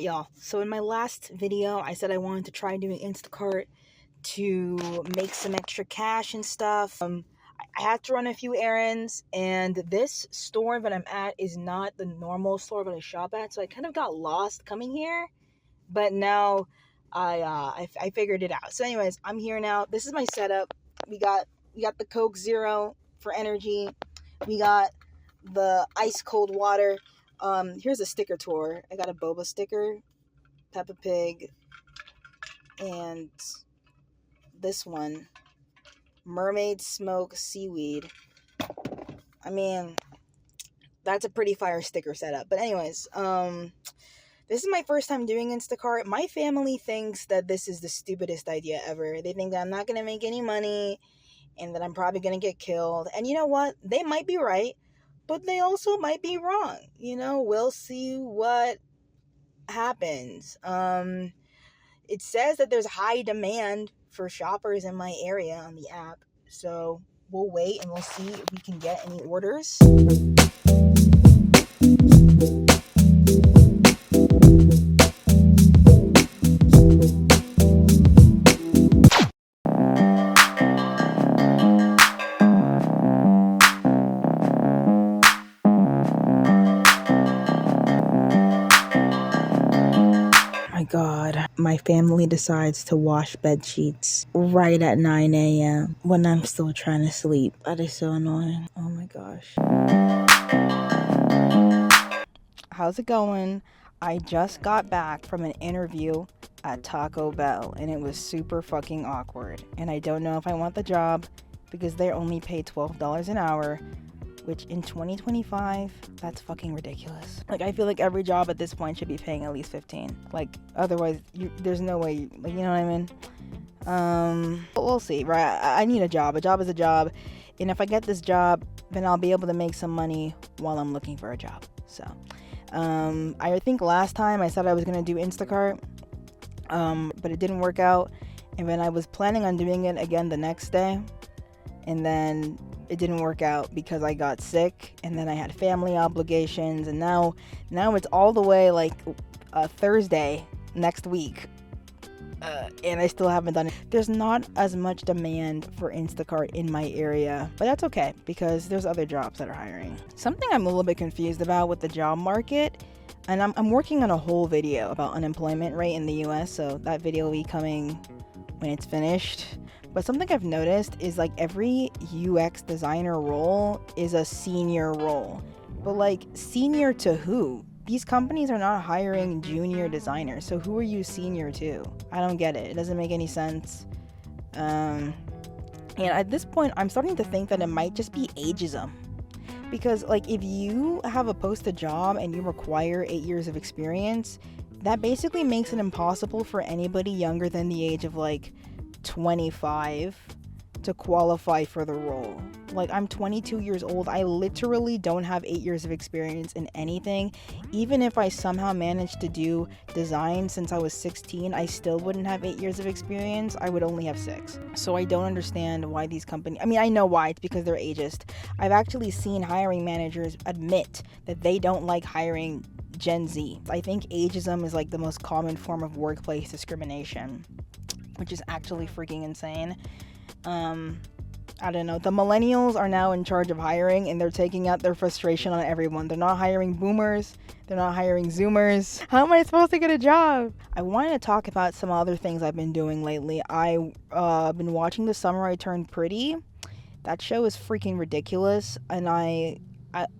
y'all. So in my last video, I said I wanted to try doing Instacart to make some extra cash and stuff. I had to run a few errands, and this store that I'm at is not the normal store that I shop at, so I kind of got lost coming here. But now I figured it out. So anyways, I'm here now. This is my setup. We got the Coke Zero for energy. We got the ice cold water. Here's a sticker tour. I got a boba sticker, Peppa Pig, and this one, mermaid smoke seaweed. I mean, that's a pretty fire sticker setup. But anyways, this is my first time doing Instacart. My family thinks that this is the stupidest idea ever. They think that I'm not gonna make any money and that I'm probably gonna get killed. And you know what? They might be right, but they also might be wrong. You know, we'll see what happens. It says that there's high demand for shoppers in my area on the app, so we'll wait and we'll see if we can get any orders. God, my family decides to wash bed sheets right at 9 a.m. when I'm still trying to sleep. That is so annoying. Oh my gosh. How's it going? I just got back from an interview at Taco Bell and it was super fucking awkward. And I don't know if I want the job because they only pay $12 an hour, which in 2025, that's fucking ridiculous. Like, I feel like every job at this point should be paying at least 15. Like, otherwise, there's no way, like, you know what I mean? But we'll see, right? I need a job. A job is a job. And if I get this job, then I'll be able to make some money while I'm looking for a job. So, I think last time I said I was going to do Instacart, but it didn't work out. And then I was planning on doing it again the next day. And then it didn't work out because I got sick, and then I had family obligations, and now it's all the way like Thursday next week, and I still haven't done it. There's not as much demand for Instacart in my area, but that's okay because there's other jobs that are hiring. Something I'm a little bit confused about with the job market, and I'm working on a whole video about unemployment rate in the US, so that video will be coming when it's finished. But something I've noticed is like every UX designer role is a senior role. But like, senior to who? These companies are not hiring junior designers, so who are you senior to? I don't get it. It doesn't make any sense. And at this point, I'm starting to think that it might just be ageism. Because like, if you have a posted job and you require 8 years of experience, that basically makes it impossible for anybody younger than the age of like 25 to qualify for the role. Like, I'm 22 years old. I literally don't have 8 years of experience in anything. Even if I somehow managed to do design since I was 16, I still wouldn't have 8 years of experience. I would only have 6. So I don't understand why these companies, I mean, I know why. It's because they're ageist. I've actually seen hiring managers admit that they don't like hiring Gen Z. I think ageism is like the most common form of workplace discrimination, which is actually freaking insane. I don't know. The millennials are now in charge of hiring, and they're taking out their frustration on everyone. They're not hiring boomers. They're not hiring zoomers. How am I supposed to get a job? I wanted to talk about some other things I've been doing lately. I've been watching The Summer I Turned Pretty. That show is freaking ridiculous, and I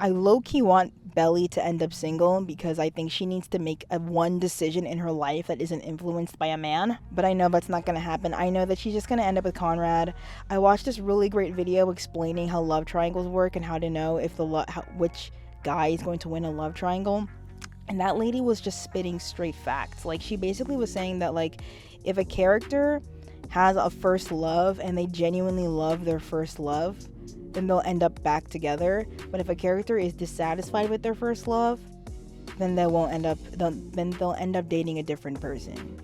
low-key want Belly to end up single because I think she needs to make one decision in her life that isn't influenced by a man. But I know that's not going to happen. I know that she's just going to end up with Conrad. I watched this really great video explaining how love triangles work and how to know if which guy is going to win a love triangle. And that lady was just spitting straight facts. Like, she basically was saying that, like, if a character has a first love and they genuinely love their first love, then they'll end up back together. But if a character is dissatisfied with their first love, then they'll end up dating a different person.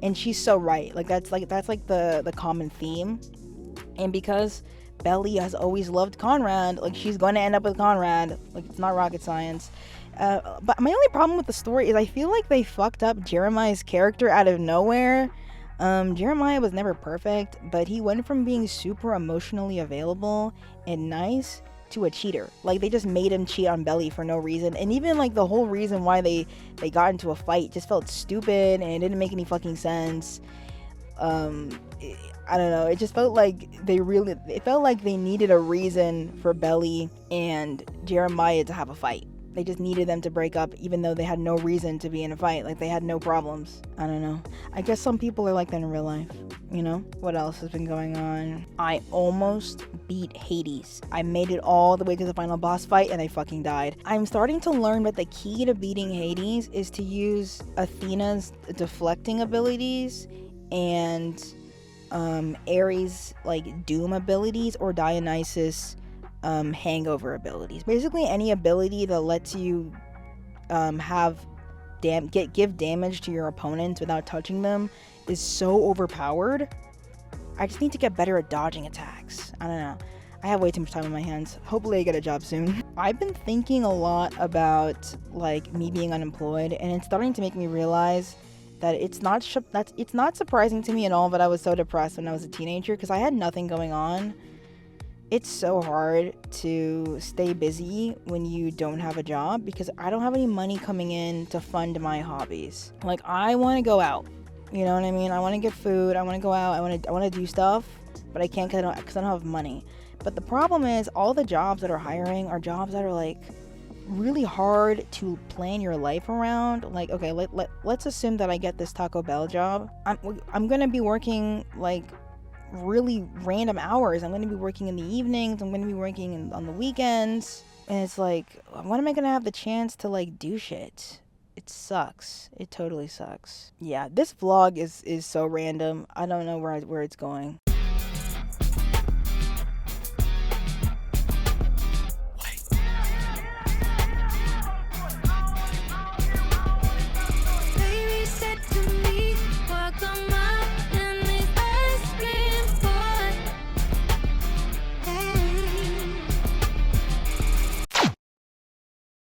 And she's so right. Like, that's the common theme. And because Belly has always loved Conrad, like, she's going to end up with Conrad. Like, it's not rocket science. But my only problem with the story is I feel like they fucked up Jeremiah's character out of nowhere. Jeremiah was never perfect, but he went from being super emotionally available and nice to a cheater. Like, they just made him cheat on Belly for no reason. And even, like, the whole reason why they got into a fight just felt stupid and it didn't make any fucking sense. I don't know. It just felt like it felt like they needed a reason for Belly and Jeremiah to have a fight. They just needed them to break up even though they had no reason to be in a fight. Like, they had no problems. I don't know. I guess some people are like that in real life. You know? What else has been going on? I almost beat Hades. I made it all the way to the final boss fight and I fucking died. I'm starting to learn that the key to beating Hades is to use Athena's deflecting abilities and Ares' like doom abilities or Dionysus hangover abilities. Basically any ability that lets you give damage to your opponents without touching them is so overpowered. I just need to get better at dodging attacks. I don't know. I have way too much time on my hands. Hopefully I get a job soon. I've been thinking a lot about like me being unemployed, and it's starting to make me realize that it's not surprising to me at all that I was so depressed when I was a teenager, because I had nothing going on. It's so hard to stay busy when you don't have a job, because I don't have any money coming in to fund my hobbies. Like, I want to go out, you know what I mean? I want to get food, I want to go out, I want to do stuff, but I can't because I don't have money. But the problem is, all the jobs that are hiring are jobs that are like really hard to plan your life around. Like, okay, let's assume that I get this Taco Bell job. I'm gonna be working like really random hours. I'm going to be working in the evenings, I'm going to be working on the weekends, and it's like, when am I going to have the chance to like do shit? It sucks. It totally sucks. Yeah, this vlog is so random. I don't know where it's going.